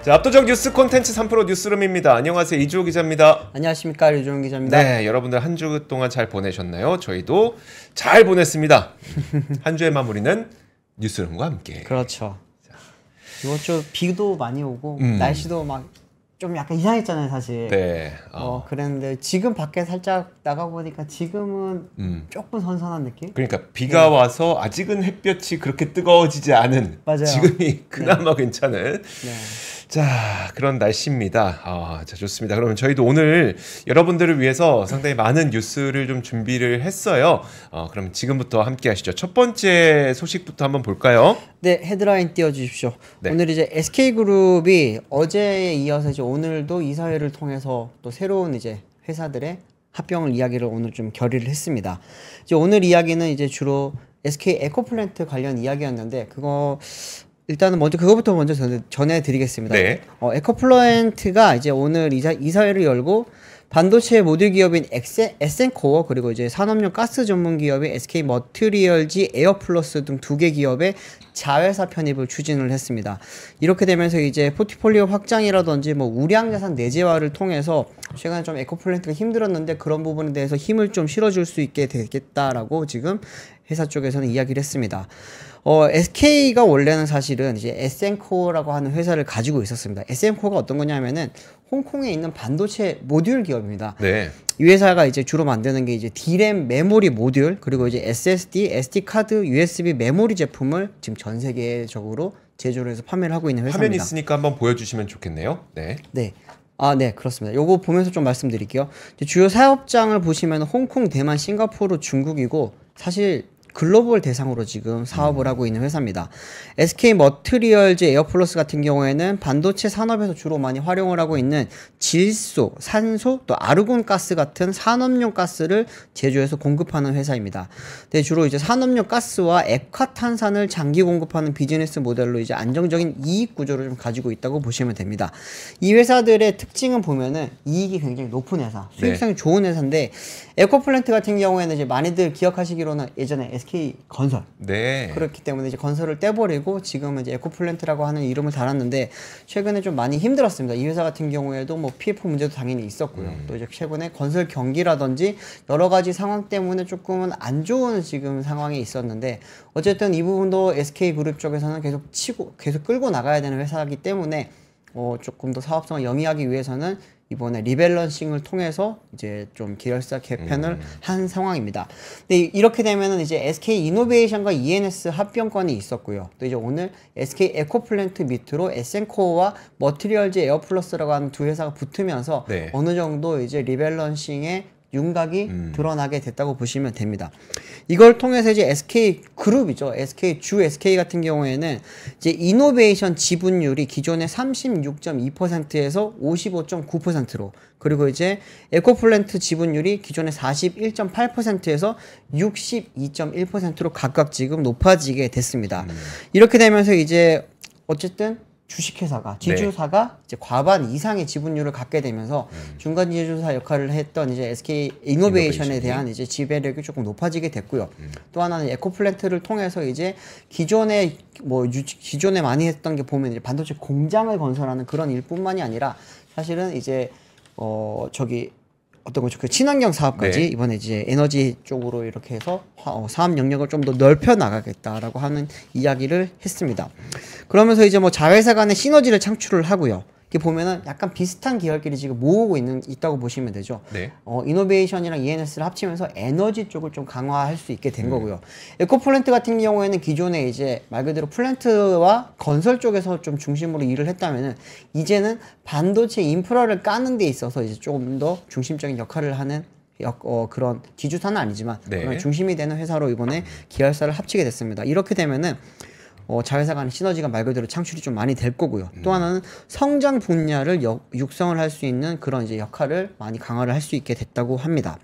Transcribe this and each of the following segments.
자, 압도적 뉴스 콘텐츠 3프로 뉴스룸입니다. 안녕하세요, 이주호 기자입니다. 안녕하십니까, 류종훈 기자입니다. 네, 여러분들 한 주 동안 잘 보내셨나요? 저희도 잘 보냈습니다. 한 주의 마무리는 뉴스룸과 함께. 그렇죠. 이번 주 비도 많이 오고 날씨도 막 좀 약간 이상했잖아요, 사실. 네. 그랬는데 지금 밖에 살짝 나가 보니까 지금은 조금 선선한 느낌? 그러니까 비가 와서 아직은 햇볕이 그렇게 뜨거워지지 않은 맞아요. 지금이 그나마 괜찮은 네. 자, 그런 날씨입니다. 자, 좋습니다. 그러면 저희도 오늘 여러분들을 위해서 상당히 많은 뉴스를 좀 준비를 했어요. 그럼 지금부터 함께 하시죠. 첫 번째 소식부터 한번 볼까요? 네, 헤드라인 띄워주십시오. 네. 오늘 이제 SK그룹이 어제에 이어서 이제 오늘도 이사회를 통해서 또 새로운 이제 회사들의 합병을 이야기를 오늘 좀 결의를 했습니다. 이제 오늘 이야기는 이제 주로 SK 에코플랜트 관련 이야기였는데 그거 일단은 그거부터 먼저 전해드리겠습니다. 네. 에코플랜트가 이제 오늘 이사회를 열고 반도체 모듈 기업인 에센코어 그리고 이제 산업용 가스 전문 기업인 SK 머티리얼즈 에어플러스 등 두 개 기업의 자회사 편입을 추진을 했습니다. 이렇게 되면서 이제 포트폴리오 확장이라든지 뭐 우량 자산 내재화를 통해서 최근에 좀 에코플랜트가 힘들었는데 그런 부분에 대해서 힘을 좀 실어줄 수 있게 되겠다라고 지금 회사 쪽에서는 이야기를 했습니다. SK가 원래는 사실은 이제 에센코어라고 하는 회사를 가지고 있었습니다. 에센코어가 어떤 거냐면은 홍콩에 있는 반도체 모듈 기업입니다. 네. 이 회사가 이제 주로 만드는 게 이제 D램 메모리 모듈 그리고 이제 SSD, SD 카드, USB 메모리 제품을 지금 전 세계적으로 제조를 해서 판매를 하고 있는 회사입니다. 화면 있으니까 한번 보여주시면 좋겠네요. 네. 네. 네, 그렇습니다. 요거 보면서 좀 말씀드릴게요. 주요 사업장을 보시면 홍콩, 대만, 싱가포르, 중국이고 사실 글로벌 대상으로 지금 사업을 하고 있는 회사입니다. SK 머티리얼즈 에어플러스 같은 경우에는 반도체 산업에서 주로 많이 활용을 하고 있는 질소, 산소, 또 아르곤 가스 같은 산업용 가스를 제조해서 공급하는 회사입니다. 근데 주로 이제 산업용 가스와 액화탄산을 장기 공급하는 비즈니스 모델로 이제 안정적인 이익 구조를 좀 가지고 있다고 보시면 됩니다. 이 회사들의 특징은 보면은 이익이 굉장히 높은 회사, 수익성이 좋은 회사인데 에코플랜트 같은 경우에는 이제 많이들 기억하시기로는 예전에 SK 건설. 네. 그렇기 때문에 이제 건설을 떼버리고 지금은 이제 에코플랜트라고 하는 이름을 달았는데 최근에 좀 많이 힘들었습니다. 이 회사 같은 경우에도 뭐 PF 문제도 당연히 있었고요. 또 이제 최근에 건설 경기라든지 여러 가지 상황 때문에 조금은 안 좋은 지금 상황이 있었는데 어쨌든 이 부분도 SK 그룹 쪽에서는 계속 끌고 나가야 되는 회사이기 때문에 조금 더 사업성을 영위하기 위해서는 이번에 리밸런싱을 통해서 이제 좀 계열사 개편을 한 상황입니다. 근데 이렇게 되면은 이제 SK 이노베이션과 ENS 합병권이 있었고요. 또 이제 오늘 SK 에코플랜트 밑으로 에센코어와 머티리얼즈 에어플러스라고 하는 두 회사가 붙으면서 네. 어느 정도 이제 리밸런싱의 윤곽이 드러나게 됐다고 보시면 됩니다. 이걸 통해서 이제 SK 그룹이죠. SK 같은 경우에는 이제 이노베이션 지분율이 기존의 36.2%에서 55.9%로 그리고 이제 에코플랜트 지분율이 기존의 41.8%에서 62.1%로 각각 지금 높아지게 됐습니다. 이렇게 되면서 이제 어쨌든 주식회사가, 지주사가 이제 과반 이상의 지분율을 갖게 되면서 중간 지주사 역할을 했던 이제 SK 이노베이션에 대한 이제 지배력이 조금 높아지게 됐고요. 또 하나는 에코플랜트를 통해서 이제 기존에 많이 했던 게 보면 이제 반도체 공장을 건설하는 그런 일뿐만이 아니라 사실은 이제 어떤 거죠? 그 친환경 사업까지 네. 이번에 이제 에너지 쪽으로 이렇게 해서 사업 영역을 좀 더 넓혀 나가겠다라고 하는 이야기를 했습니다. 그러면서 이제 뭐 자회사 간의 시너지를 창출을 하고요. 이렇게 보면은 약간 비슷한 계열끼리 지금 모으고 있다고 보시면 되죠. 네. 이노베이션이랑 ENS를 합치면서 에너지 쪽을 좀 강화할 수 있게 된 거고요. 에코플랜트 같은 경우에는 기존에 이제 말 그대로 플랜트와 건설 쪽에서 좀 중심으로 일을 했다면은 이제는 반도체 인프라를 까는 데 있어서 이제 조금 더 중심적인 역할을 하는 그런 지주사는 아니지만 그런 중심이 되는 회사로 이번에 계열사를 합치게 됐습니다. 이렇게 되면은 자회사 간의 시너지가 말 그대로 창출이 좀 많이 될 거고요. 또 하나는 성장 분야를 육성을 할 수 있는 그런 이제 역할을 많이 강화를 할 수 있게 됐다고 합니다.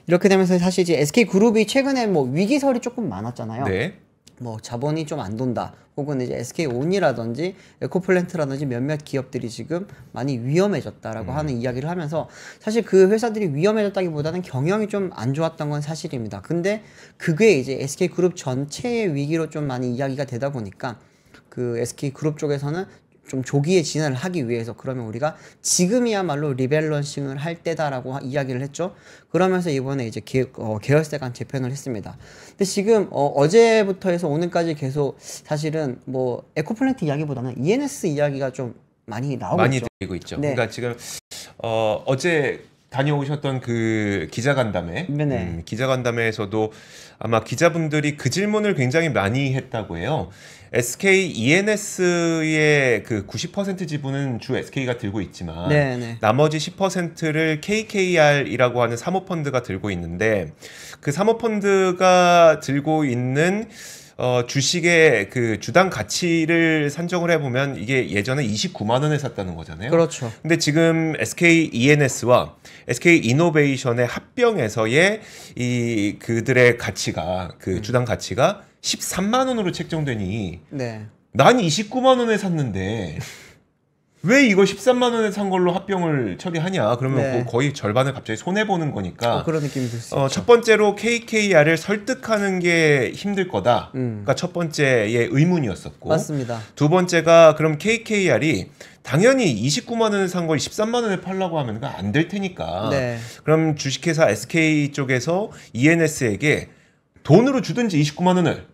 이렇게 되면서 사실 이제 SK 그룹이 최근에 뭐 위기설이 조금 많았잖아요. 네. 뭐 자본이 좀 안 돈다. 혹은 이제 SK온이라든지 에코플랜트라든지 몇몇 기업들이 지금 많이 위험해졌다라고 하는 이야기를 하면서 사실 그 회사들이 위험해졌다기보다는 경영이 좀 안 좋았던 건 사실입니다. 근데 그게 이제 SK그룹 전체의 위기로 좀 많이 이야기가 되다 보니까 그 SK그룹 쪽에서는 좀 조기에 진화를 하기 위해서 그러면 우리가 지금이야말로 리밸런싱을 할 때다라고 이야기를 했죠. 그러면서 이번에 이제 계열사 간 재편을 했습니다. 근데 지금 어제부터 해서 오늘까지 계속 사실은 뭐 에코플랜트 이야기보다는 ENS 이야기가 좀 많이 나오고 많이 있죠. 들리고 있죠. 네. 그러니까 지금 어제 다녀오셨던 그 기자간담회, 네네. 기자간담회에서도 아마 기자분들이 그 질문을 굉장히 많이 했다고 해요. SK ENS의 그 90% 지분은 주 SK가 들고 있지만 네네. 나머지 10%를 KKR이라고 하는 사모펀드가 들고 있는데 그 사모펀드가 들고 있는 주식의 그 주당 가치를 산정을 해보면 이게 예전에 29만 원에 샀다는 거잖아요. 그렇죠. 근데 지금 SK ENS와 SK 이노베이션의 합병에서의 이 그들의 가치가 그 주당 가치가 13만 원으로 책정되니 네. 난 29만 원에 샀는데 왜 이거 13만 원에 산 걸로 합병을 처리하냐? 그러면 네. 거의 절반을 갑자기 손해 보는 거니까. 그런 느낌이 들 수 있죠. 첫 번째로 KKR을 설득하는 게 힘들 거다. 그러니까 첫 번째의 의문이었었고. 맞습니다. 두 번째가 그럼 KKR이 당연히 29만 원에 산 걸 13만 원에 팔라고 하면 안 될 테니까. 네. 그럼 주식회사 SK 쪽에서 ENS에게 돈으로 주든지 29만 원을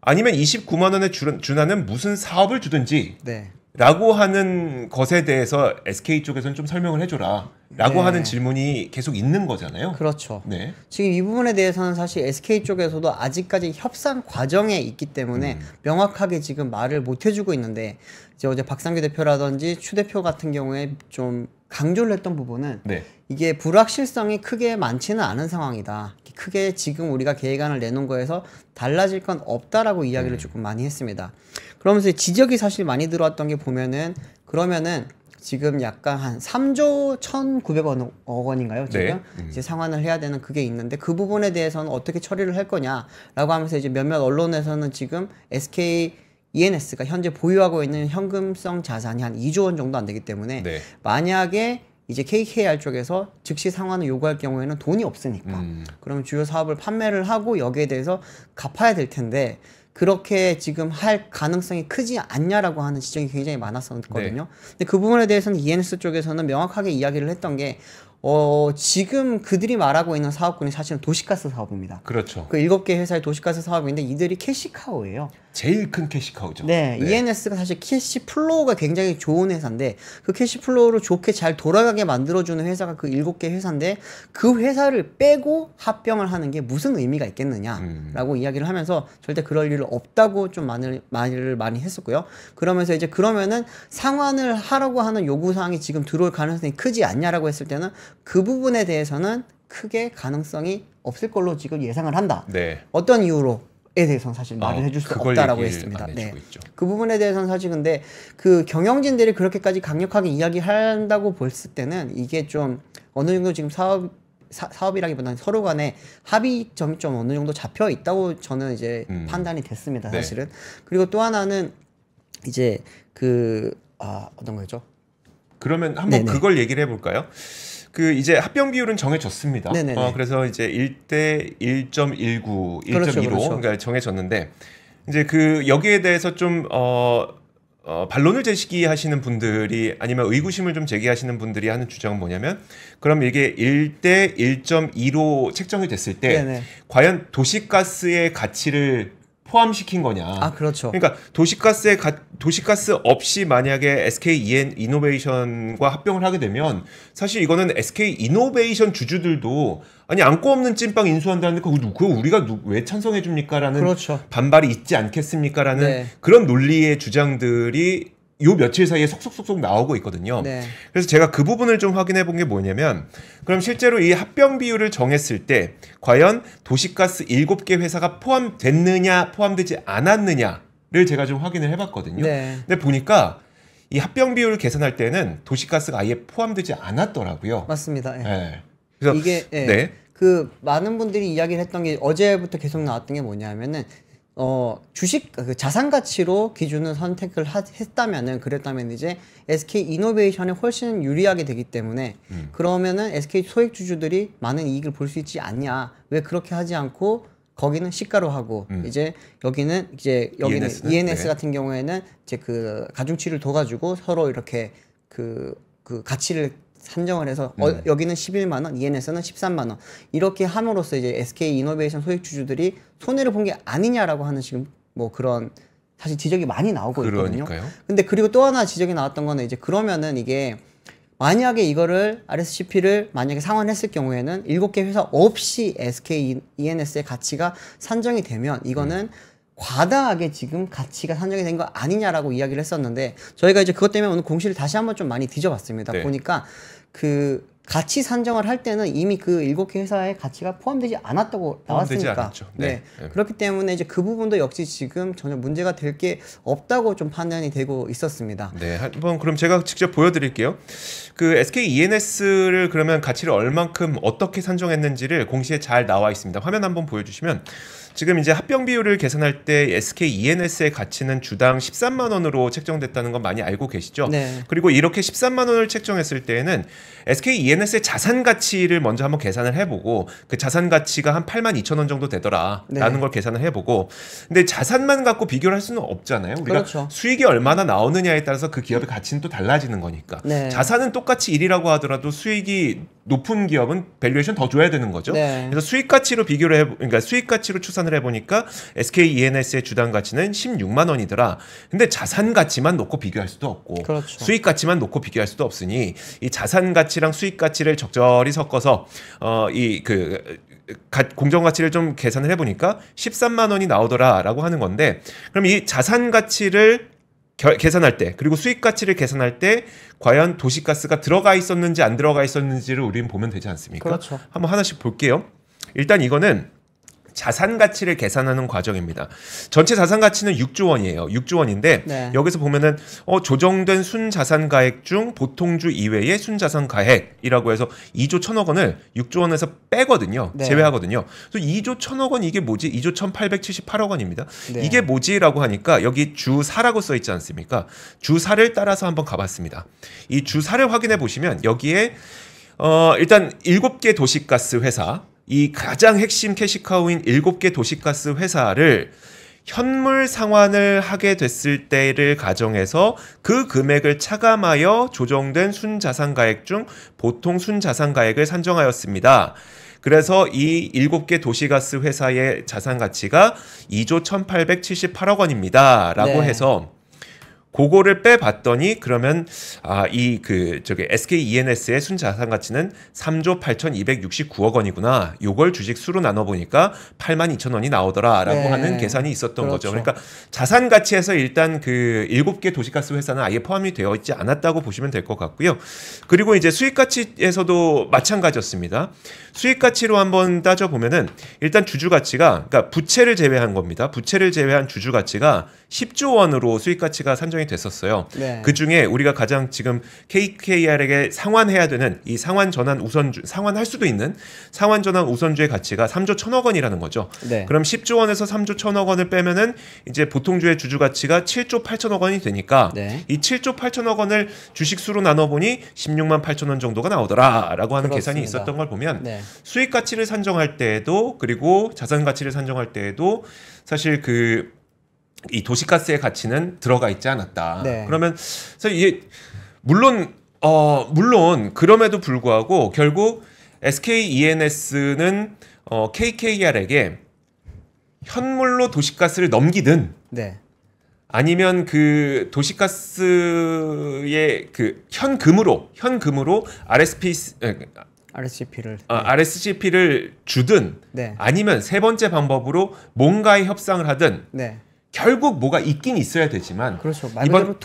아니면 29만 원에 준하는 무슨 사업을 주든지 네. 라고 하는 것에 대해서 SK 쪽에서는 좀 설명을 해줘라 라고 네. 하는 질문이 계속 있는 거잖아요. 그렇죠. 네. 지금 이 부분에 대해서는 사실 SK 쪽에서도 아직까지 협상 과정에 있기 때문에 명확하게 지금 말을 못 해주고 있는데 이제 어제 박상규 대표라든지 추 대표 같은 경우에 좀 강조를 했던 부분은 네. 이게 불확실성이 크게 많지는 않은 상황이다. 크게 지금 우리가 계획안을 내놓은 거에서 달라질 건 없다라고 이야기를 조금 많이 했습니다. 그러면서 지적이 사실 많이 들어왔던 게 보면은 그러면은 지금 약간 한 3조 1,900억 원인가요? 지금 네. 이제 상환을 해야 되는 그게 있는데 그 부분에 대해서는 어떻게 처리를 할 거냐라고 하면서 이제 몇몇 언론에서는 지금 SK ENS가 현재 보유하고 있는 현금성 자산이 한 2조 원 정도 안 되기 때문에 네. 만약에 이제 KKR 쪽에서 즉시 상환을 요구할 경우에는 돈이 없으니까 그러면 주요 사업을 판매를 하고 여기에 대해서 갚아야 될 텐데 그렇게 지금 할 가능성이 크지 않냐라고 하는 지적이 굉장히 많았었거든요. 근데 그 부분에 대해서는 ENS 쪽에서는 명확하게 이야기를 했던 게 지금 그들이 말하고 있는 사업군이 사실은 도시가스 사업입니다. 그렇죠. 그 7개 회사의 도시가스 사업인데 이들이 캐시카우예요. 제일 큰 캐시카우죠. 네, ENS가 사실 캐시 플로우가 굉장히 좋은 회사인데 그 캐시 플로우를 좋게 잘 돌아가게 만들어주는 회사가 그 7개 회사인데 그 회사를 빼고 합병을 하는 게 무슨 의미가 있겠느냐라고 이야기를 하면서 절대 그럴 일 없다고 좀 말을 많이 했었고요. 그러면서 이제 그러면은 상환을 하라고 하는 요구사항이 지금 들어올 가능성이 크지 않냐라고 했을 때는 그 부분에 대해서는 크게 가능성이 없을 걸로 지금 예상을 한다. 네. 어떤 이유로? 에 대해서는 사실 말을 해줄 수 없다라고 했습니다. 네. 있죠. 그 부분에 대해서는 사실 근데 그 경영진들이 그렇게까지 강력하게 이야기한다고 봤을 때는 이게 좀 어느 정도 지금 사업이라기보다는 서로 간에 합의점이 좀 어느 정도 잡혀 있다고 저는 이제 판단이 됐습니다. 사실은. 네. 그리고 또 하나는 이제 어떤 거죠? 그러면 한번 그걸 얘기를 해볼까요? 그 이제 합병 비율은 정해졌습니다. 그래서 이제 1대 1.19, 1.15 그렇죠. 그러니까 정해졌는데 이제 그 여기에 대해서 좀 반론을 제기하시는 분들이 아니면 의구심을 좀 제기하시는 분들이 하는 주장은 뭐냐면 그럼 이게 1대 1.2로 책정이 됐을 때 과연 도시가스의 가치를 포함시킨 거냐? 아, 그렇죠. 그러니까 도시가스 없이 만약에 SK 이노베이션과 합병을 하게 되면 사실 이거는 SK 이노베이션 주주들도 아니 안고 없는 찐빵 인수한다는데 그거 우리가 왜 찬성해 줍니까라는 그렇죠. 반발이 있지 않겠습니까라는 그런 논리의 주장들이 요 며칠 사이에 속속속속 나오고 있거든요. 그래서 제가 그 부분을 좀 확인해 본 게 뭐냐면 그럼 실제로 이 합병 비율을 정했을 때 과연 도시가스 7개 회사가 포함됐느냐 포함되지 않았느냐를 제가 좀 확인을 해봤거든요. 근데 보니까 이 합병 비율을 계산할 때는 도시가스가 아예 포함되지 않았더라고요. 맞습니다. 그래서 이게 그 많은 분들이 이야기를 했던 게 어제부터 계속 나왔던 게 뭐냐면은 주식 그 자산 가치로 기준을 선택을 했다면은 이제 SK 이노베이션에 훨씬 유리하게 되기 때문에 그러면은 SK 소액 주주들이 많은 이익을 볼 수 있지 않냐? 왜 그렇게 하지 않고 거기는 시가로 하고 이제 여기는 ENS 는? ENS 네. 같은 경우에는 이제 그 가중치를 둬가지고 서로 이렇게 그 가치를 산정을 해서 여기는 11만 원, ENS는 13만 원 이렇게 함으로써 이제 SK 이노베이션 소액주주들이 손해를 본 게 아니냐라고 하는 지금 뭐 그런 사실 지적이 많이 나오고 있거든요. 그러니까요. 근데 그리고 또 하나 지적이 나왔던 거는 이제 그러면은 이게 만약에 이거를 RSCP를 만약에 상환했을 경우에는 7개 회사 없이 SK ENS의 가치가 산정이 되면 이거는 과다하게 지금 가치가 산정이 된 거 아니냐라고 이야기를 했었는데 저희가 이제 그것 때문에 오늘 공시를 다시 한번 좀 많이 뒤져봤습니다. 네. 보니까 그 가치 산정을 할 때는 이미 그 7개 회사의 가치가 포함되지 않았다고 포함되지 나왔으니까. 않았죠. 네. 네. 그렇기 때문에 이제 그 부분도 역시 지금 전혀 문제가 될 게 없다고 좀 판단이 되고 있었습니다. 네, 한번 그럼 제가 직접 보여드릴게요. 그 SK ENS를 그러면 가치를 얼만큼 어떻게 산정했는지를 공시에 잘 나와 있습니다. 화면 한번 보여주시면 지금 이제 합병 비율을 계산할 때 SK ENS의 가치는 주당 13만 원으로 책정됐다는 건 많이 알고 계시죠? 네. 그리고 이렇게 13만 원을 책정했을 때에는 SK ENS의 자산 가치를 먼저 한번 계산을 해보고 그 자산 가치가 한 8만 2천 원 정도 되더라라는 네. 걸 계산을 해보고 근데 자산만 갖고 비교를 할 수는 없잖아요. 우리가 그렇죠. 수익이 얼마나 나오느냐에 따라서 그 기업의 가치는 또 달라지는 거니까. 네. 자산은 똑같이 1이라고 하더라도 수익이 높은 기업은 밸류에이션 더 줘야 되는 거죠. 네. 그래서 수익 가치로 비교를 그러니까 수익 가치로 추산을 해보니까 SK ENS의 주당 가치는 16만 원이더라. 근데 자산 가치만 놓고 비교할 수도 없고 그렇죠. 수익 가치만 놓고 비교할 수도 없으니 이 자산 가치랑 수익 가치를 적절히 섞어서 공정 가치를 좀 계산을 해보니까 13만 원이 나오더라라고 하는 건데 그럼 이 자산 가치를 계산할 때 그리고 수익 가치를 계산할 때 과연 도시가스가 들어가 있었는지 안 들어가 있었는지를 우리는 보면 되지 않습니까? 그렇죠. 한번 하나씩 볼게요. 일단 이거는 자산 가치를 계산하는 과정입니다. 전체 자산 가치는 6조 원이에요. 6조 원인데 네. 여기서 보면은 조정된 순자산 가액 중 보통주 이외의 순자산 가액이라고 해서 2조 1천억 원을 6조 원에서 빼거든요. 네. 제외하거든요. 그래서 2조 1천억 원 이게 뭐지? 2조 1,878억 원입니다. 네. 이게 뭐지라고 하니까 여기 주사라고 써 있지 않습니까? 주사를 따라서 한번 가봤습니다. 이 주사를 확인해 보시면 여기에 일단 7개 도시가스 회사 이 가장 핵심 캐시카우인 7개 도시가스 회사를 현물 상환을 하게 됐을 때를 가정해서 그 금액을 차감하여 조정된 순자산가액 중 보통 순자산가액을 산정하였습니다. 그래서 이 7개 도시가스 회사의 자산 가치가 2조 1,878억 원입니다. 라고 네. 해서 그거를 빼봤더니 그러면 SK ENS의 순자산 가치는 3조 8,269억 원이구나. 요걸 주식 수로 나눠 보니까 8만 2천 원이 나오더라라고 네. 하는 계산이 있었던 그렇죠. 거죠. 그러니까 자산 가치에서 일단 그 7개 도시가스 회사는 아예 포함이 되어 있지 않았다고 보시면 될 것 같고요. 그리고 이제 수익 가치에서도 마찬가지였습니다. 수익 가치로 한번 따져 보면은 일단 주주 가치가 그러니까 부채를 제외한 겁니다. 부채를 제외한 주주 가치가 10조 원으로 수익 가치가 산정이 됐었어요. 네. 그 중에 우리가 가장 지금 KKR에게 상환해야 되는 이 상환 전환 우선주, 상환할 수도 있는 상환 전환 우선주의 가치가 3조 1천억 원이라는 거죠. 네. 그럼 10조 원에서 3조 1천억 원을 빼면은 이제 보통주의 주주 가치가 7조 8천억 원이 되니까 네. 이 7조 8천억 원을 주식수로 나눠 보니 16만 8천 원 정도가 나오더라라고 하는 계산이 그렇습니다. 있었던 걸 보면 네. 수익 가치를 산정할 때에도 그리고 자산 가치를 산정할 때에도 사실 이 도시가스의 가치는 들어가 있지 않았다. 네. 그러면 사실 이게 물론 그럼에도 불구하고 결국 SK ENS는 KKR에게 현물로 도시가스를 넘기든 네. 아니면 그 도시가스의 그 현금으로 RSCP를 주든 네. 아니면 세 번째 방법으로 뭔가의 협상을 하든 네. 결국 뭐가 있긴 있어야 되지만 그렇죠. 말 그대로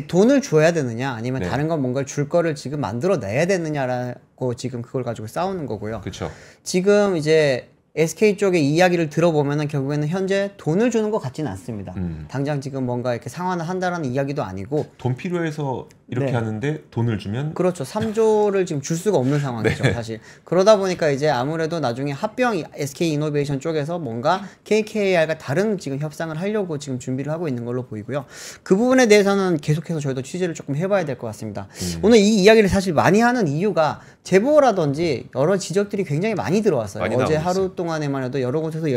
돈을 줘야 되느냐 아니면 네. 다른 건 뭔가를 줄 거를 지금 만들어 내야 되느냐라고 지금 그걸 가지고 싸우는 거고요. 그렇죠. 지금 이제 SK 쪽의 이야기를 들어보면은 결국에는 현재 돈을 주는 것 같지는 않습니다. 당장 지금 뭔가 이렇게 상환을 한다라는 이야기도 아니고 돈 필요해서 이렇게 네. 하는데 돈을 주면 그렇죠. 3조를 지금 줄 수가 없는 상황이죠, 네. 사실. 그러다 보니까 이제 아무래도 나중에 합병 SK 이노베이션 쪽에서 뭔가 KKR과 다른 지금 협상을 하려고 지금 준비를 하고 있는 걸로 보이고요. 그 부분에 대해서는 계속해서 저희도 취재를 조금 해봐야 될 것 같습니다. 오늘 이 이야기를 사실 많이 하는 이유가 제보라든지 여러 지적들이 굉장히 많이 들어왔어요. 많이 어제 나오고 하루 동안에만 해도 여러 곳에서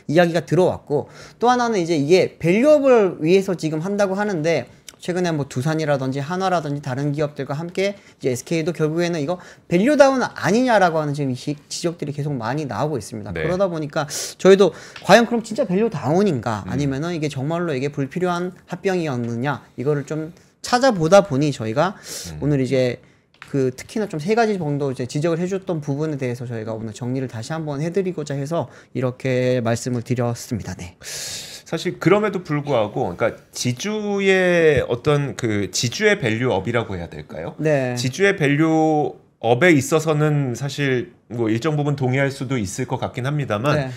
이야기가 들어왔고, 또 하나는 이제 이게 밸류업을 위해서 지금 한다고 하는데, 최근에 뭐 두산이라든지 한화라든지 다른 기업들과 함께 이제 SK도 결국에는 이거 밸류다운 아니냐라고 하는 지금 지적들이 계속 많이 나오고 있습니다. 네. 그러다 보니까 저희도 과연 그럼 진짜 밸류다운인가 아니면은 이게 정말로 이게 불필요한 합병이었느냐 이거를 좀 찾아보다 보니 저희가 오늘 이제 그 특히나 좀 세 가지 정도 이제 지적을 해줬던 부분에 대해서 저희가 오늘 정리를 다시 한번 해드리고자 해서 이렇게 말씀을 드렸습니다. 네. 사실 그럼에도 불구하고 그러니까 지주의 어떤 그 지주의 밸류업이라고 해야 될까요? 네. 지주의 밸류업에 있어서는 사실 뭐 일정 부분 동의할 수도 있을 것 같긴 합니다만 네.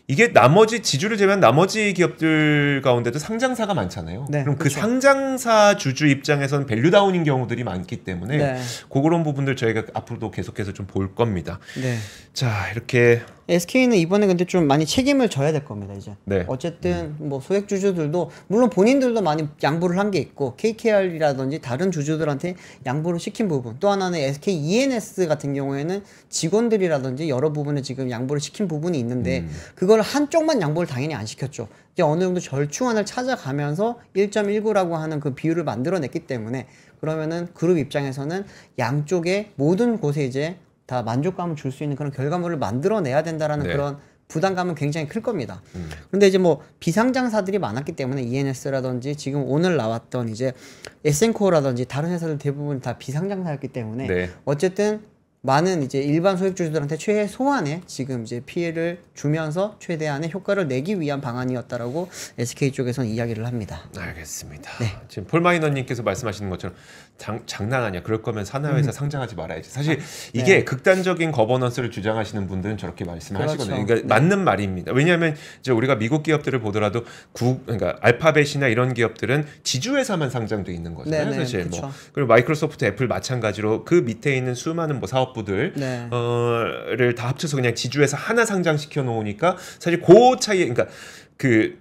이게 나머지 지주를 제외한 나머지 기업들 가운데도 상장사가 많잖아요. 네, 그럼 그 그렇죠. 상장사 주주 입장에서는 밸류다운인 경우들이 많기 때문에 네. 그런 부분들 저희가 앞으로도 계속해서 좀 볼 겁니다. 네. 자, 이렇게 SK는 이번에 근데 좀 많이 책임을 져야 될 겁니다, 이제. 네. 어쨌든 뭐 소액 주주들도 물론 본인들도 많이 양보를 한 게 있고 KKR이라든지 다른 주주들한테 양보를 시킨 부분. 또 하나는 SK ENS 같은 경우에는 직원들이라든지 여러 부분에 지금 양보를 시킨 부분이 있는데 그걸 한쪽만 양보를 당연히 안 시켰죠. 이제 어느 정도 절충안을 찾아가면서 1.19라고 하는 그 비율을 만들어냈기 때문에 그러면은 그룹 입장에서는 양쪽의 모든 곳에 이제 다 만족감을 줄 수 있는 그런 결과물을 만들어내야 된다라는 네. 그런 부담감은 굉장히 클 겁니다. 그런데 이제 뭐 비상장사들이 많았기 때문에 ENS라든지 지금 오늘 나왔던 이제 에센코어라든지 다른 회사들 대부분 다 비상장사였기 때문에 네. 어쨌든 많은 이제 일반 소액주주들한테 최소한의 지금 이제 피해를 주면서 최대한의 효과를 내기 위한 방안이었다라고 SK 쪽에서는 이야기를 합니다. 알겠습니다. 네. 지금 폴마이너님께서 말씀하시는 것처럼 장난 아니야. 그럴 거면 산하회사 상장하지 말아야지. 사실 이게 네. 극단적인 거버넌스를 주장하시는 분들은 저렇게 말씀하시거든요. 그렇죠. 그러니까 맞는 말입니다. 왜냐하면 이제 우리가 미국 기업들을 보더라도 그러니까 알파벳이나 이런 기업들은 지주회사만 상장돼 있는 거잖아요. 네네, 사실 그쵸. 뭐 그리고 마이크로소프트, 애플 마찬가지로 그 밑에 있는 수많은 뭐 사업부들 네. 를 다 합쳐서 그냥 지주회사 하나 상장시켜 놓으니까 사실 그 차이, 그러니까 그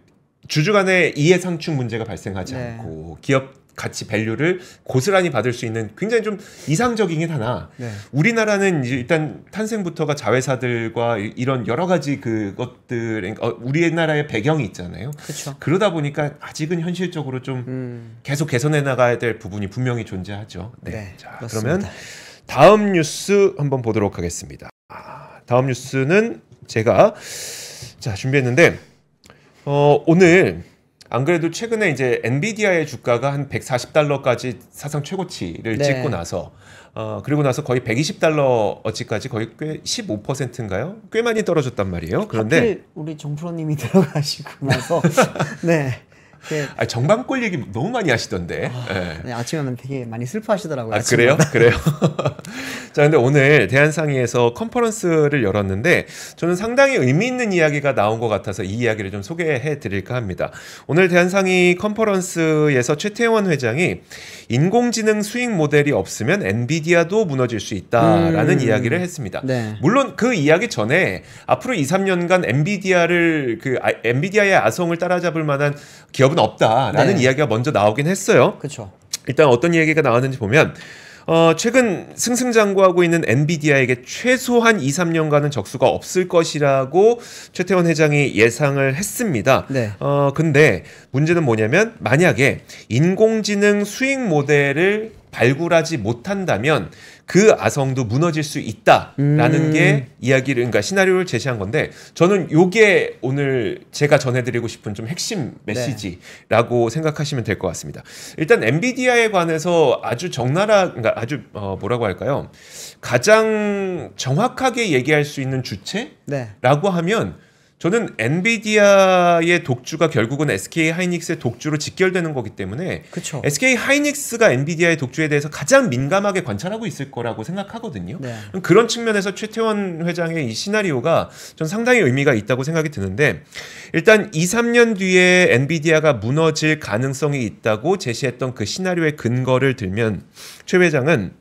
주주 간의 이해상충 문제가 발생하지 네. 않고 기업 가치 밸류를 고스란히 받을 수 있는 굉장히 좀 이상적이긴 하나 네. 우리나라는 이제 일단 탄생부터가 자회사들과 이런 여러 가지 그것들 우리나라의 배경이 있잖아요. 그렇죠. 그러다 보니까 아직은 현실적으로 좀 계속 개선해 나가야 될 부분이 분명히 존재하죠. 네. 네, 자, 그렇습니다. 그러면 다음 뉴스 한번 보도록 하겠습니다. 다음 뉴스는 제가 준비했는데 오늘 안 그래도 최근에 이제 엔비디아의 주가가 한 140달러까지 사상 최고치를 네. 찍고 나서 그리고 나서 거의 120달러어치까지 거의 꽤 15%인가요? 꽤 많이 떨어졌단 말이에요. 그런데 하필 우리 정프로님이 들어가시고 나서 네. 정방골 얘기 너무 많이 하시던데. 네. 네, 아침에는 되게 많이 슬퍼하시더라고요. 아, 그래요? 그래요? 자, 근데 오늘 대한상의에서 컨퍼런스를 열었는데 저는 상당히 의미 있는 이야기가 나온 것 같아서 이 이야기를 좀 소개해 드릴까 합니다. 오늘 대한상의 컨퍼런스에서 최태원 회장이 인공지능 수익 모델이 없으면 엔비디아도 무너질 수 있다라는 이야기를 했습니다. 네. 물론 그 이야기 전에 앞으로 2, 3년간 엔비디아의 아성을 따라잡을 만한 기업은 없다라는 네. 이야기가 먼저 나오긴 했어요. 그렇죠. 일단 어떤 이야기가 나왔는지 보면 최근 승승장구하고 있는 엔비디아에게 최소한 2, 3년간은 적수가 없을 것이라고 최태원 회장이 예상을 했습니다. 네. 근데 문제는 뭐냐면 만약에 인공지능 수익 모델을 발굴하지 못한다면 그 아성도 무너질 수 있다라는 게 이야기를, 그러니까 시나리오를 제시한 건데 저는 요게 오늘 제가 전해드리고 싶은 좀 핵심 메시지라고 생각하시면 될 것 같습니다. 일단 엔비디아에 관해서 아주 적나라, 그러니까 아주 뭐라고 할까요? 가장 정확하게 얘기할 수 있는 주체라고 네. 하면 저는 엔비디아의 독주가 결국은 SK 하이닉스의 독주로 직결되는 거기 때문에 그쵸. SK 하이닉스가 엔비디아의 독주에 대해서 가장 민감하게 관찰하고 있을 거라고 생각하거든요. 네. 그런 측면에서 최태원 회장의 이 시나리오가 전 상당히 의미가 있다고 생각이 드는데 일단 2, 3년 뒤에 엔비디아가 무너질 가능성이 있다고 제시했던 그 시나리오의 근거를 들면 최 회장은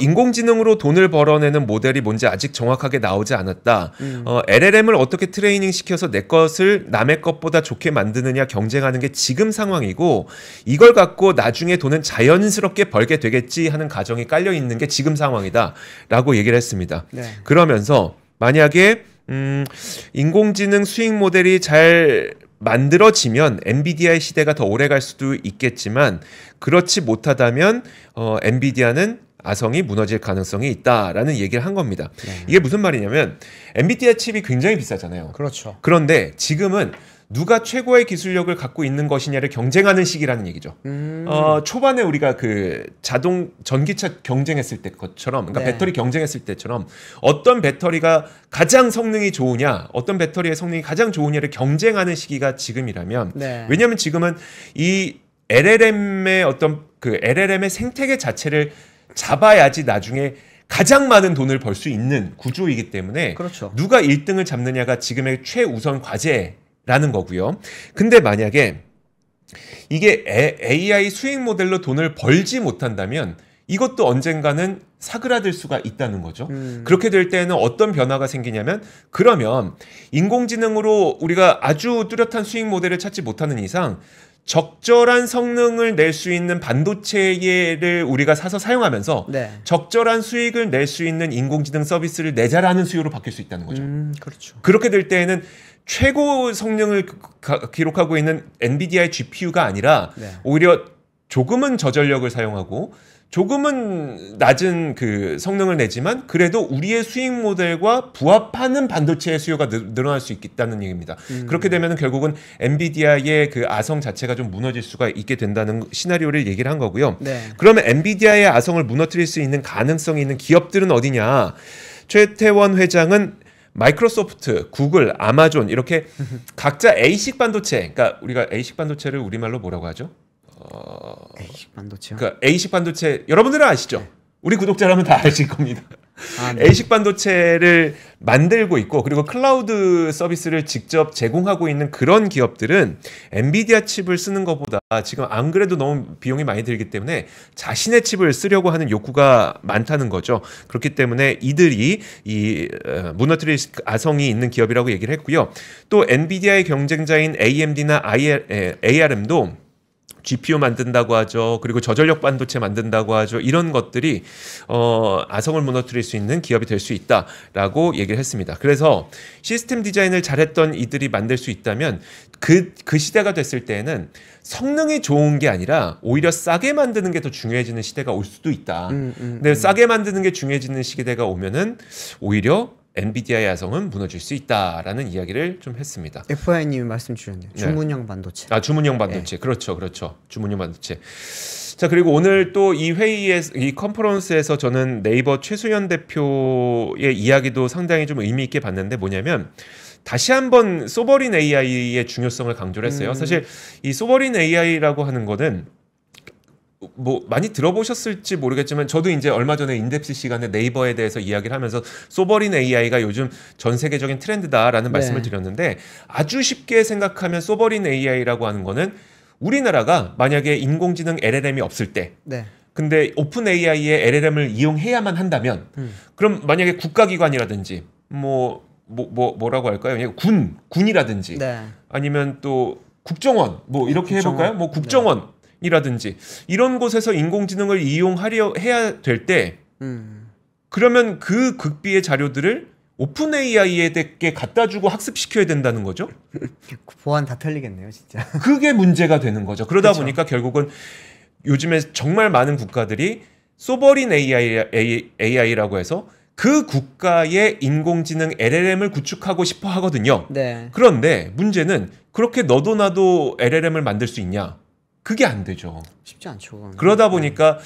인공지능으로 돈을 벌어내는 모델이 뭔지 아직 정확하게 나오지 않았다. LLM을 어떻게 트레이닝 시켜서 내 것을 남의 것보다 좋게 만드느냐 경쟁하는 게 지금 상황이고 이걸 갖고 나중에 돈은 자연스럽게 벌게 되겠지 하는 가정이 깔려 있는 게 지금 상황이다. 라고 얘기를 했습니다. 네. 그러면서 만약에 인공지능 수익 모델이 잘 만들어지면 엔비디아의 시대가 더 오래 갈 수도 있겠지만 그렇지 못하다면 엔비디아는 아성이 무너질 가능성이 있다라는 얘기를 한 겁니다. 네. 이게 무슨 말이냐면 엔비디아 칩이 굉장히 비싸잖아요. 그렇죠. 그런데 지금은 누가 최고의 기술력을 갖고 있는 것이냐를 경쟁하는 시기라는 얘기죠. 초반에 우리가 그 자동 전기차 경쟁했을 때 것처럼, 그러니까 네. 배터리 경쟁했을 때처럼 어떤 배터리가 가장 성능이 좋으냐, 어떤 배터리의 성능이 가장 좋으냐를 경쟁하는 시기가 지금이라면, 네. 왜냐하면 지금은 이 LLM의 어떤 그 LLM의 생태계 자체를 잡아야지 나중에 가장 많은 돈을 벌 수 있는 구조이기 때문에 그렇죠. 누가 1등을 잡느냐가 지금의 최우선 과제라는 거고요. 근데 만약에 이게 AI 수익 모델로 돈을 벌지 못한다면 이것도 언젠가는 사그라들 수가 있다는 거죠. 그렇게 될 때는 어떤 변화가 생기냐면 그러면 인공지능으로 우리가 아주 뚜렷한 수익 모델을 찾지 못하는 이상 적절한 성능을 낼 수 있는 반도체를 우리가 사서 사용하면서 네. 적절한 수익을 낼 수 있는 인공지능 서비스를 내자라는 수요로 바뀔 수 있다는 거죠. 그렇죠. 그렇게 될 때에는 최고 성능을 기록하고 있는 엔비디아의 GPU가 아니라 네. 오히려 조금은 저전력을 사용하고 조금은 낮은 그 성능을 내지만 그래도 우리의 수익 모델과 부합하는 반도체의 수요가 늘어날 수 있다는 얘기입니다. 그렇게 되면 결국은 엔비디아의 그 아성 자체가 좀 무너질 수가 있게 된다는 시나리오를 얘기를 한 거고요. 네. 그러면 엔비디아의 아성을 무너뜨릴 수 있는 가능성이 있는 기업들은 어디냐? 최태원 회장은 마이크로소프트, 구글, 아마존 이렇게 각자 A식 반도체, 그러니까 우리가 A식 반도체를 우리말로 뭐라고 하죠? A식 반도체요? 그러니까 A식 반도체 여러분들은 아시죠? 네. 우리 구독자라면 다 아실 겁니다. 네. A식 반도체를 만들고 있고 그리고 클라우드 서비스를 직접 제공하고 있는 그런 기업들은 엔비디아 칩을 쓰는 것보다 지금 안 그래도 너무 비용이 많이 들기 때문에 자신의 칩을 쓰려고 하는 욕구가 많다는 거죠. 그렇기 때문에 이들이 이 무너뜨릴 아성이 있는 기업이라고 얘기를 했고요. 또 엔비디아의 경쟁자인 AMD나 ARM도 GPU 만든다고 하죠. 그리고 저전력 반도체 만든다고 하죠. 이런 것들이 아성을 무너뜨릴 수 있는 기업이 될 수 있다라고 얘기를 했습니다. 그래서 시스템 디자인을 잘했던 이들이 만들 수 있다면 그 시대가 됐을 때에는 성능이 좋은 게 아니라 오히려 싸게 만드는 게 더 중요해지는 시대가 올 수도 있다. 근데 싸게 만드는 게 중요해지는 시대가 오면은 오히려 엔비디아의 아성은 무너질 수 있다라는 이야기를 좀 했습니다. FI님이 말씀 주셨네요. 네. 주문형 반도체. 주문형 반도체. 그렇죠. 주문형 반도체. 자, 그리고 오늘 또 이 회의에서, 이 컨퍼런스에서 저는 네이버 최수연 대표의 이야기도 상당히 좀 의미 있게 봤는데 뭐냐면 다시 한번 소버린 AI의 중요성을 강조를 했어요. 사실 이 소버린 AI라고 하는 거는 뭐 많이 들어보셨을지 모르겠지만 저도 이제 얼마 전에 인덱스 시간에 네이버에 대해서 이야기를 하면서 소버린 AI가 요즘 전 세계적인 트렌드다라는 말씀을 드렸는데 아주 쉽게 생각하면 소버린 AI라고 하는 거는 우리나라가 만약에 인공지능 LLM이 없을 때 네. 근데 오픈 AI의 LLM을 이용해야만 한다면 그럼 만약에 국가기관이라든지 뭐라고 할까요? 그냥 군이라든지 네. 아니면 또 국정원 뭐 이렇게 국정원. 해볼까요? 뭐 국정원 이라든지 이런 곳에서 인공지능을 해야 될 때 그러면 그 극비의 자료들을 오픈 AI에게 갖다 주고 학습시켜야 된다는 거죠. 보안 다 털리겠네요, 진짜. 그게 문제가 되는 거죠. 그러다 그쵸. 보니까 결국은 요즘에 정말 많은 국가들이 소버린 AI라고 해서 그 국가의 인공지능 LLM을 구축하고 싶어 하거든요. 네. 그런데 문제는 그렇게 너도 나도 LLM을 만들 수 있냐? 그게 안 되죠. 쉽지 않죠. 그건. 그러다 보니까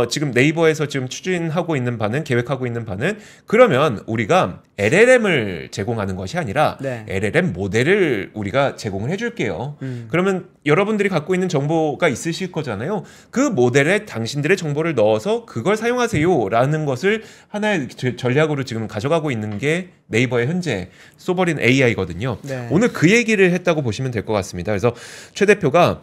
지금 네이버에서 지금 추진하고 있는 바는 계획하고 있는 바는 그러면 우리가 LLM을 제공하는 것이 아니라 네. LLM 모델을 우리가 제공을 해줄게요. 그러면 여러분들이 갖고 있는 정보가 있으실 거잖아요. 그 모델에 당신들의 정보를 넣어서 그걸 사용하세요라는 것을 하나의 전략으로 지금 가져가고 있는 게 네이버의 현재 소버린 AI거든요. 네. 오늘 그 얘기를 했다고 보시면 될 것 같습니다. 그래서 최 대표가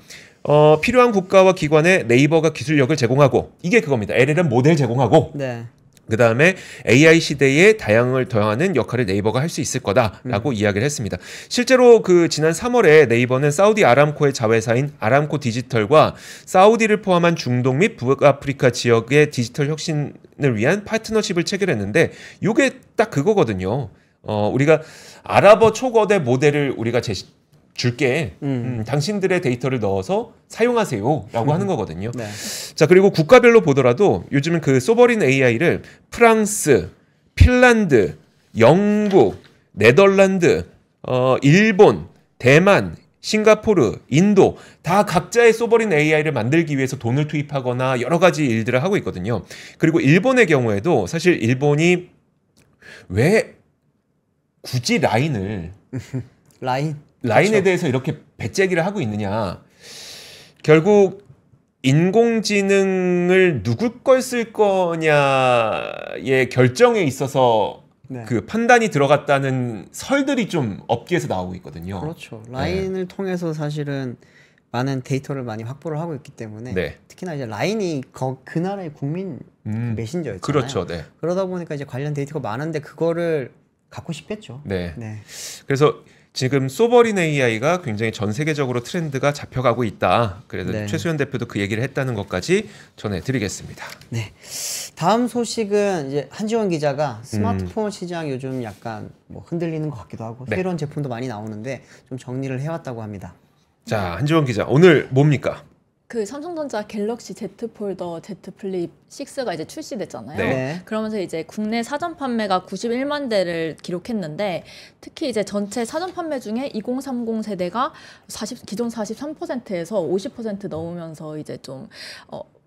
필요한 국가와 기관에 네이버가 기술력을 제공하고 이게 그겁니다. LLM 모델 제공하고 네. 그 다음에 AI 시대에 다양을 더하는 역할을 네이버가 할 수 있을 거다라고 이야기를 했습니다. 실제로 그 지난 3월에 네이버는 사우디 아람코의 자회사인 아람코 디지털과 사우디를 포함한 중동 및 북아프리카 지역의 디지털 혁신을 위한 파트너십을 체결했는데 이게 딱 그거거든요. 우리가 아랍어 초거대 모델을 우리가 줄게. 당신들의 데이터를 넣어서 사용하세요라고 하는 거거든요. 네. 자, 그리고 국가별로 보더라도 요즘은 그 소버린 AI를 프랑스, 핀란드, 영국, 네덜란드, 일본, 대만, 싱가포르, 인도 다 각자의 소버린 AI를 만들기 위해서 돈을 투입하거나 여러 가지 일들을 하고 있거든요. 그리고 일본의 경우에도 사실 일본이 왜 굳이 라인에 그렇죠. 대해서 이렇게 배째기를 하고 있느냐. 결국 인공지능을 누구 걸 쓸 거냐의 결정에 있어서 네. 그 판단이 들어갔다는 설들이 좀 업계에서 나오고 있거든요. 그렇죠. 라인을 통해서 사실은 많은 데이터를 많이 확보를 하고 있기 때문에 네. 특히나 이제 라인이 그 나라의 국민 메신저였잖아요. 그렇죠. 네. 그러다 보니까 이제 관련 데이터가 많은데 그거를 갖고 싶겠죠. 네. 네. 그래서 지금 소버린 AI가 굉장히 전 세계적으로 트렌드가 잡혀가고 있다. 그래서 네. 최수연 대표도 그 얘기를 했다는 것까지 전해드리겠습니다. 네. 다음 소식은 이제 한지원 기자가 스마트폰 시장 요즘 약간 뭐 흔들리는 것 같기도 하고 네. 새로운 제품도 많이 나오는데 좀 정리를 해왔다고 합니다. 자, 한지원 기자 오늘 뭡니까? 그 삼성전자 갤럭시 Z 폴더 Z 플립 6가 이제 출시됐잖아요. 네. 그러면서 이제 국내 사전 판매가 91만 대를 기록했는데 특히 이제 전체 사전 판매 중에 2030 세대가 기존 43%에서 50% 넘으면서 이제 좀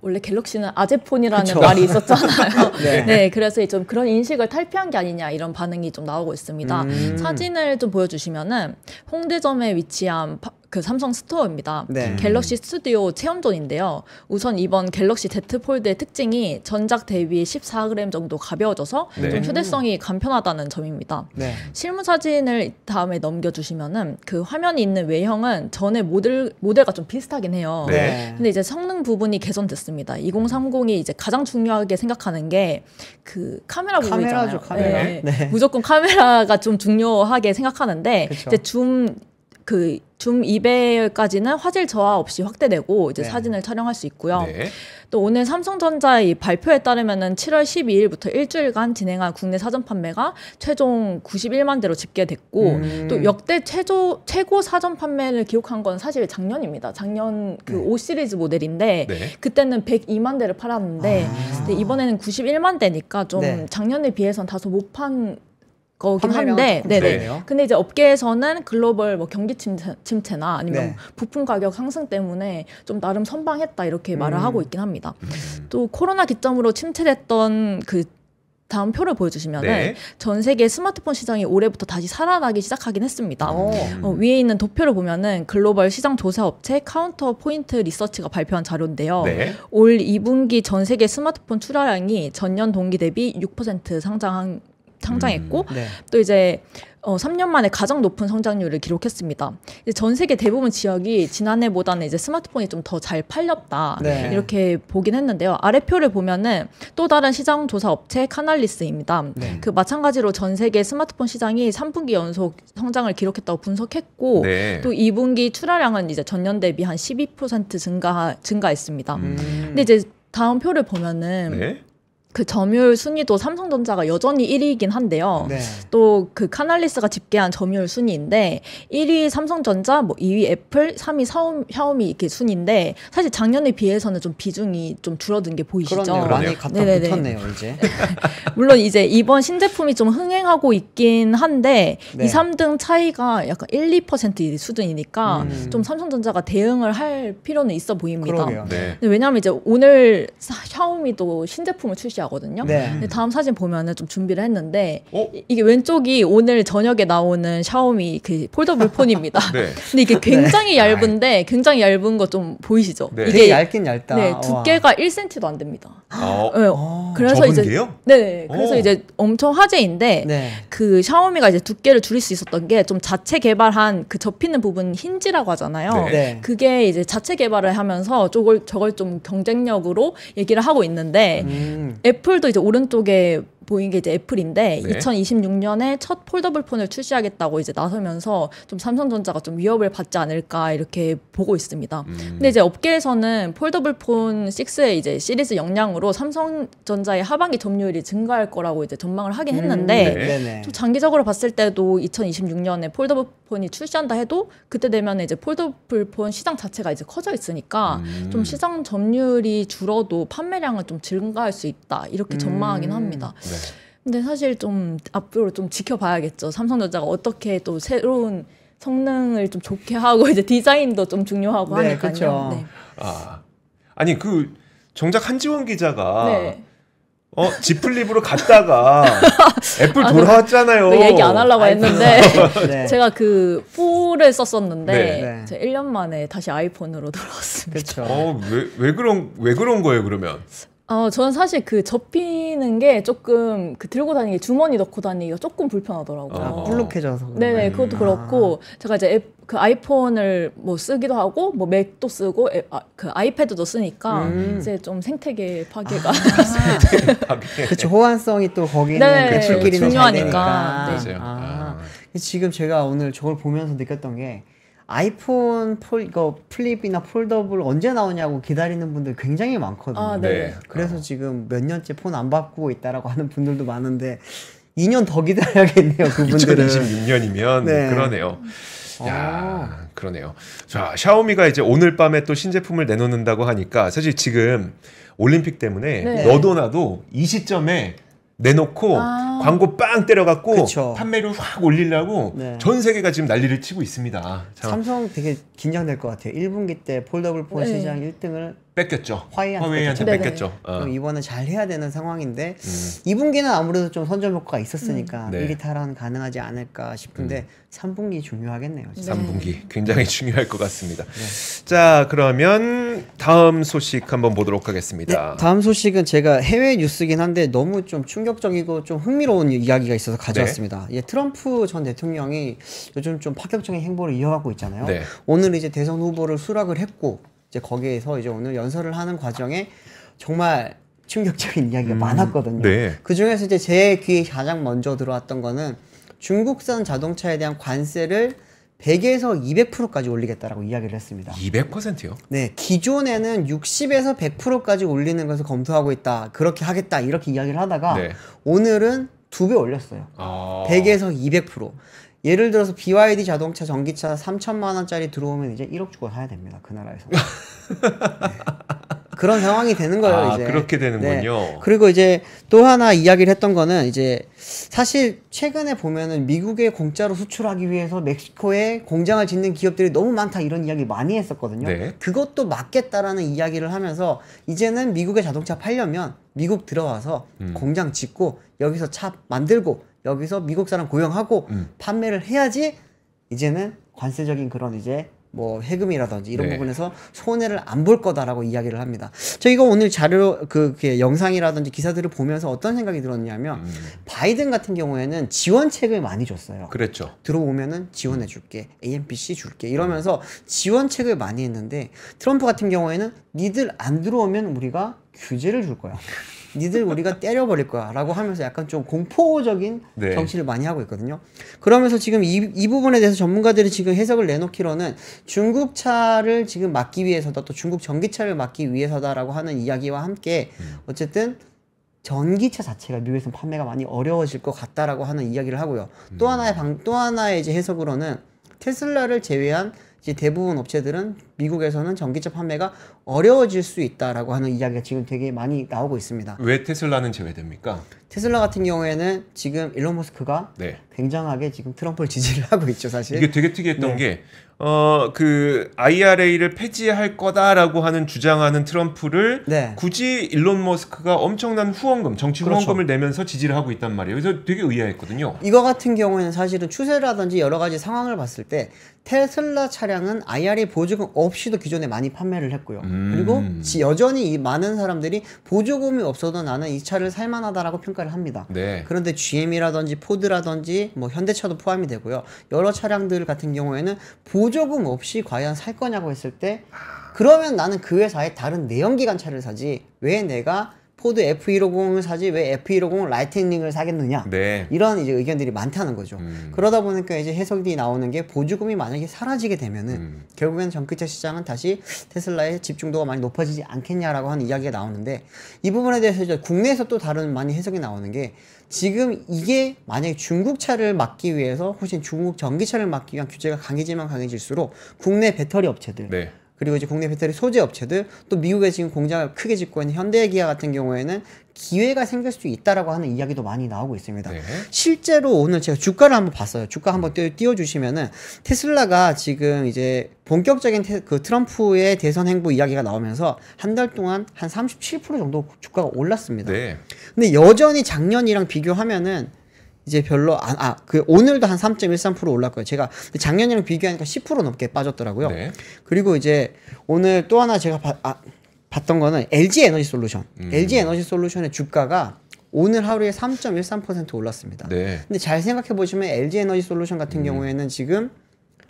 원래 갤럭시는 아재폰이라는 그쵸. 말이 있었잖아요. 네. 네, 그래서 좀 그런 인식을 탈피한 게 아니냐 이런 반응이 좀 나오고 있습니다. 사진을 좀 보여주시면은 홍대점에 위치한 그 삼성 스토어입니다. 네. 갤럭시 스튜디오 체험존인데요. 우선 이번 갤럭시 Z 폴드의 특징이 전작 대비 14g 정도 가벼워져서 네. 좀 휴대성이 간편하다는 점입니다. 네. 실무 사진을 다음에 넘겨주시면은 그 화면이 있는 외형은 전에 모델과 좀 비슷하긴 해요. 네. 근데 이제 성능 부분이 개선됐습니다. 2030이 이제 가장 중요하게 생각하는 게 그 카메라 부분이잖아요. 카메라죠, 카메라. 네. 네. 무조건 카메라가 좀 중요하게 생각하는데 그쵸. 이제 줌 2배까지는 화질 저하 없이 확대되고 이제 네. 사진을 촬영할 수 있고요. 네. 또 오늘 삼성전자의 발표에 따르면은 7월 12일부터 일주일간 진행한 국내 사전 판매가 최종 91만 대로 집계됐고 또 역대 최고 사전 판매를 기록한 건 사실 작년입니다. 작년 그 5 시리즈 모델인데 네. 그때는 102만 대를 팔았는데 근데 이번에는 91만 대니까 좀 네. 작년에 비해서는 다소 못 판 거긴 판매량은 한데, 조금 네네. 적네요. 근데 이제 업계에서는 글로벌 뭐 경기 침체나 아니면 네. 부품 가격 상승 때문에 좀 나름 선방했다 이렇게 말을 하고 있긴 합니다. 또 코로나 기점으로 침체됐던 그 다음 표를 보여주시면은 네. 전 세계 스마트폰 시장이 올해부터 다시 살아나기 시작하긴 했습니다. 오. 위에 있는 도표를 보면은 글로벌 시장 조사 업체 카운터 포인트 리서치가 발표한 자료인데요. 네. 올 2분기 전 세계 스마트폰 출하량이 전년 동기 대비 6% 상장했고 네. 또 이제 3년 만에 가장 높은 성장률을 기록했습니다. 이제 전 세계 대부분 지역이 지난해보다는 이제 스마트폰이 좀 더 잘 팔렸다 네. 이렇게 보긴 했는데요. 아래 표를 보면은 또 다른 시장 조사 업체 카날리스입니다. 네. 그 마찬가지로 전 세계 스마트폰 시장이 3분기 연속 성장을 기록했다고 분석했고 네. 또 2분기 출하량은 이제 전년 대비 한 12% 증가했습니다. 근데 이제 다음 표를 보면은 네. 그 점유율 순위도 삼성전자가 여전히 1위이긴 한데요. 네. 또 그 카날리스가 집계한 점유율 순위인데 1위 삼성전자, 뭐 2위 애플, 3위 샤오미 이렇게 순위인데 사실 작년에 비해서는 좀 비중이 좀 줄어든 게 보이시죠? 그러네요. 그러네요. 많이 갖다 네네네. 붙었네요, 이제. 물론 이제 이번 신제품이 좀 흥행하고 있긴 한데 네. 2, 3등 차이가 약간 1, 2% 수준이니까 좀 삼성전자가 대응을 할 필요는 있어 보입니다. 그러게요. 네. 근데 왜냐하면 이제 오늘 샤오미도 신제품을 출시하거든요. 네. 근데 다음 사진 보면은 좀 준비를 했는데 어? 이게 왼쪽이 오늘 저녁에 나오는 샤오미 그 폴더블 폰입니다. 네. 근데 이게 굉장히 얇은데 굉장히 얇은 거 좀 보이시죠? 네. 되게 얇긴 얇다. 네, 와. 두께가 1cm도 안 됩니다. 어, 네, 그래서 적은 이제 게요? 네, 그래서 오. 이제 엄청 화제인데 네. 그 샤오미가 이제 두께를 줄일 수 있었던 게 좀 자체 개발한 그 접히는 부분 힌지라고 하잖아요. 네. 네. 그게 이제 자체 개발을 하면서 저걸 좀 경쟁력으로 얘기를 하고 있는데 애플도 이제 오른쪽에 보이는 게 이제 애플인데 네. 2026년에 첫 폴더블 폰을 출시하겠다고 이제 나서면서 좀 삼성전자가 좀 위협을 받지 않을까 이렇게 보고 있습니다. 근데 이제 업계에서는 폴더블 폰 6의 이제 시리즈 역량으로 삼성전자의 하반기 점유율이 증가할 거라고 이제 전망을 하긴 했는데 네. 네네. 좀 장기적으로 봤을 때도 2026년에 폴더블 폰이 출시한다 해도 그때 되면 이제 폴더블 폰 시장 자체가 이제 커져 있으니까 좀 시장 점유율이 줄어도 판매량은 좀 증가할 수 있다 이렇게 전망하긴 합니다. 네. 근데 사실 좀 앞으로 좀 지켜봐야겠죠. 삼성전자가 어떻게 또 새로운 성능을 좀 좋게 하고 이제 디자인도 좀 중요하고 네, 하니까요. 그쵸. 네. 아니 그 정작 한지원 기자가 네. 지 플립으로 갔다가 애플 돌아왔잖아요. 그 얘기 안 하려고 했는데 네. 제가 그 4를 썼었는데 네. 제가 1년 만에 다시 아이폰으로 돌아왔습니다. 그렇죠. 왜 그런 거예요, 그러면? 저는 사실 그 접히는 게 조금 그 들고 다니기 주머니 넣고 다니기가 조금 불편하더라고요. 불룩해져서. 네네, 그것도 그렇고 제가 이제 그 아이폰을 뭐 쓰기도 하고 뭐 맥도 쓰고 그 아이패드도 쓰니까 이제 좀 생태계 파괴가 그렇죠. 호환성이 또 거기는 네, 배출끼리는 잘 중요하니까. 되니까. 네. 맞아요. 아. 지금 제가 오늘 저걸 보면서 느꼈던 게 아이폰 이거 플립이나 폴더블 언제 나오냐고 기다리는 분들 굉장히 많거든요. 아, 네. 네. 그래서 지금 몇 년째 폰 안 바꾸고 있다라고 하는 분들도 많은데 2년 더 기다려야겠네요. 그분들은. 2026년이면 네. 그러네요. 야, 그러네요. 자, 샤오미가 이제 오늘 밤에 또 신제품을 내놓는다고 하니까 사실 지금 올림픽 때문에 네. 너도 나도 이 시점에 내놓고 광고 빵 때려갖고 그쵸. 판매를 확 올리려고 네. 전 세계가 지금 난리를 치고 있습니다. 자, 삼성 되게 긴장될 것 같아요. 1분기 때 폴더블 폰 네. 시장 1등을 뺏겼죠. 화웨이한테 네네. 뺏겼죠. 그럼 이번에 잘 해야 되는 상황인데 2분기는 아무래도 좀 선점 효과가 있었으니까 네. 1위 탈환 가능하지 않을까 싶은데 3분기 중요하겠네요. 진짜. 3분기 굉장히 중요할 것 같습니다. 자, 그러면 다음 소식 한번 보도록 하겠습니다. 네, 다음 소식은 제가 해외 뉴스긴 한데 너무 좀 충격적이고 좀 흥미로운 이야기가 있어서 가져왔습니다. 예, 트럼프 전 대통령이 요즘 좀 파격적인 행보를 이어가고 있잖아요. 네. 오늘 이제 대선 후보를 수락을 했고 이제 거기에서 이제 오늘 연설을 하는 과정에 정말 충격적인 이야기가 많았거든요. 네. 그 중에서 이제 제 귀에 가장 먼저 들어왔던 거는 중국산 자동차에 대한 관세를 100에서 200%까지 올리겠다라고 이야기를 했습니다. 200%요? 네, 기존에는 60에서 100%까지 올리는 것을 검토하고 있다. 그렇게 하겠다. 이렇게 이야기를 하다가 네. 오늘은 2배 올렸어요. 아. 100에서 200%. 예를 들어서 BYD 자동차 전기차 3천만 원짜리 들어오면 이제 1억 주고 사야 됩니다. 그 나라에서. 네. 그런 상황이 되는 거예요, 이제. 그렇게 되는군요. 네. 그리고 이제 또 하나 이야기를 했던 거는 이제 사실 최근에 보면은 미국에 공짜로 수출하기 위해서 멕시코에 공장을 짓는 기업들이 너무 많다 이런 이야기 많이 했었거든요. 네. 그것도 막겠다라는 이야기를 하면서 이제는 미국에 자동차 팔려면 미국 들어와서 공장 짓고 여기서 차 만들고 여기서 미국 사람 고용하고 판매를 해야지 이제는 관세적인 그런 이제 뭐 해금이라든지 이런 네. 부분에서 손해를 안 볼 거다라고 이야기를 합니다. 저 이거 오늘 자료 그 영상이라든지 기사들을 보면서 어떤 생각이 들었냐면 바이든 같은 경우에는 지원책을 많이 줬어요. 그랬죠. 들어오면은 지원해 줄게. AMPC 줄게. 이러면서 지원책을 많이 했는데 트럼프 같은 경우에는 니들 안 들어오면 우리가 규제를 줄 거야. 니들 우리가 때려버릴 거야. 라고 하면서 약간 좀 공포적인 네. 정치를 많이 하고 있거든요. 그러면서 지금 이 부분에 대해서 전문가들이 지금 해석을 내놓기로는 중국 차를 지금 막기 위해서다 또 중국 전기차를 막기 위해서다라고 하는 이야기와 함께 어쨌든 전기차 자체가 미국에서는 판매가 많이 어려워질 것 같다라고 하는 이야기를 하고요. 또 하나의 이제 해석으로는 테슬라를 제외한 이제 대부분 업체들은 미국에서는 전기차 판매가 어려워질 수 있다라고 하는 이야기가 지금 되게 많이 나오고 있습니다. 왜 테슬라는 제외됩니까? 테슬라 같은 경우에는 지금 일론 머스크가 네. 굉장하게 지금 트럼프를 지지를 하고 있죠, 사실. 이게 되게 특이했던 네. 게 그 IRA를 폐지할 거다라고 하는 주장하는 트럼프를 네. 굳이 일론 머스크가 엄청난 후원금, 정치 그렇죠. 후원금을 내면서 지지를 하고 있단 말이에요. 그래서 되게 의아했거든요. 이거 같은 경우에는 사실은 추세라든지 여러 가지 상황을 봤을 때 테슬라 차량은 IRA 보조금 없이도 기존에 많이 판매를 했고요. 그리고 여전히 이 많은 사람들이 보조금이 없어도 나는 이 차를 살만하다라고 평가를 합니다. 네. 그런데 GM이라든지 포드라든지 뭐 현대차도 포함이 되고요. 여러 차량들 같은 경우에는 보조금 없이 과연 살 거냐고 했을 때 그러면 나는 그 회사의 다른 내연기관 차를 사지 왜 내가 포드 F150을 사지 왜 F150 라이트닝을 사겠느냐. 네. 이런 이제 의견들이 많다는 거죠. 그러다 보니까 이제 해석이 나오는 게 보조금이 만약에 사라지게 되면은 결국에는 전기차 시장은 다시 테슬라의 집중도가 많이 높아지지 않겠냐라고 하는 이야기가 나오는데 이 부분에 대해서 이제 국내에서 또 다른 많이 해석이 나오는 게 지금 이게 만약에 중국차를 막기 위해서 훨씬 중국 전기차를 막기 위한 규제가 강해지면 강해질수록 국내 배터리 업체들 네. 그리고 이제 국내 배터리 소재 업체들 또 미국에 지금 공장을 크게 짓고 있는 현대기아 같은 경우에는 기회가 생길 수 있다라고 하는 이야기도 많이 나오고 있습니다. 네. 실제로 오늘 제가 주가를 한번 봤어요. 주가 한번 띄워주시면은 테슬라가 지금 이제 본격적인 그 트럼프의 대선 행보 이야기가 나오면서 한 달 동안 한 37% 정도 주가가 올랐습니다. 네. 근데 여전히 작년이랑 비교하면은 이제 별로 그 오늘도 한 3.13% 올랐고요. 제가 작년이랑 비교하니까 10% 넘게 빠졌더라고요. 네. 그리고 이제 오늘 또 하나 제가 봤던 거는 LG 에너지 솔루션. LG 에너지 솔루션의 주가가 오늘 하루에 3.13% 올랐습니다. 네. 근데 잘 생각해 보시면 LG 에너지 솔루션 같은 경우에는 지금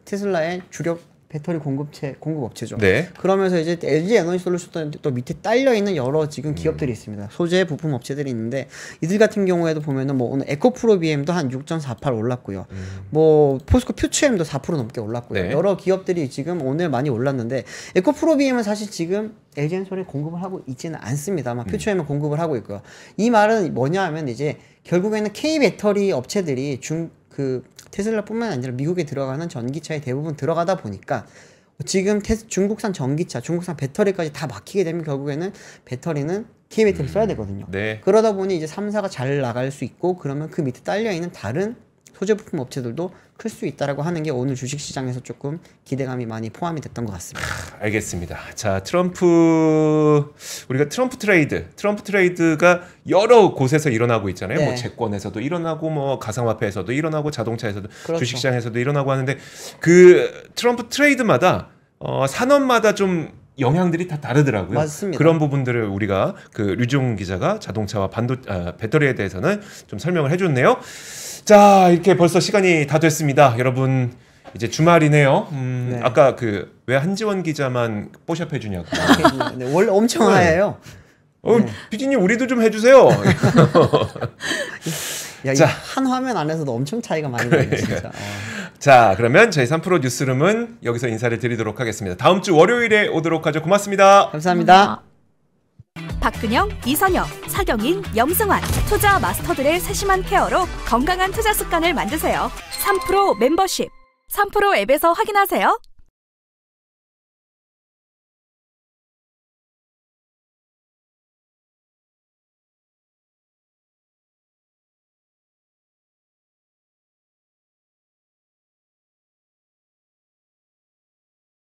테슬라의 주력 배터리 공급 업체죠. 네. 그러면서 이제 LG 에너지 솔루션 또 밑에 딸려 있는 여러 지금 기업들이 있습니다. 소재 부품 업체들이 있는데 이들 같은 경우에도 보면은 뭐 오늘 에코프로 BM도 한 6.48 올랐고요. 뭐 포스코 퓨처엠도 4% 넘게 올랐고요. 네. 여러 기업들이 지금 오늘 많이 올랐는데 에코프로 BM은 사실 지금 LG 엔솔에 공급을 하고 있지는 않습니다만 퓨처엠은 공급을 하고 있고요. 이 말은 뭐냐 하면 이제 결국에는 K 배터리 업체들이 테슬라뿐만 아니라 미국에 들어가는 전기차에 대부분 들어가다 보니까 지금 중국산 전기차, 중국산 배터리까지 다 막히게 되면 결국에는 배터리는 K배터리 써야 되거든요. 네. 그러다 보니 이제 3사가 잘 나갈 수 있고 그러면 그 밑에 딸려있는 다른 소재 부품 업체들도 클 수 있다라고 하는 게 오늘 주식시장에서 조금 기대감이 많이 포함이 됐던 것 같습니다. 알겠습니다. 자, 우리가 트럼프 트레이드가 여러 곳에서 일어나고 있잖아요. 네. 뭐 채권에서도 일어나고 뭐 가상화폐에서도 일어나고 자동차에서도 그렇죠. 주식시장에서도 일어나고 하는데 그 트럼프 트레이드마다 산업마다 좀 영향들이 다 다르더라고요. 맞습니다. 그런 부분들을 우리가 그 류종 기자가 자동차와 배터리에 대해서는 좀 설명을 해줬네요. 자, 이렇게 벌써 시간이 다 됐습니다. 여러분 이제 주말이네요. 네. 아까 왜 한지원 기자만 뽀샵 해주냐고. 네, 원래 엄청 하얘요. 피디님 우리도 좀 해주세요. 야, 자. 한 화면 안에서도 엄청 차이가 많이 나요, 진짜. 자, 그러면 저희 3프로 뉴스룸은 여기서 인사를 드리도록 하겠습니다. 다음 주 월요일에 오도록 하죠. 고맙습니다. 감사합니다. 박근영, 이선영, 사경인, 염승환 투자 마스터들의 세심한 케어로 건강한 투자 습관을 만드세요. 3프로 멤버십 3프로 앱에서 확인하세요.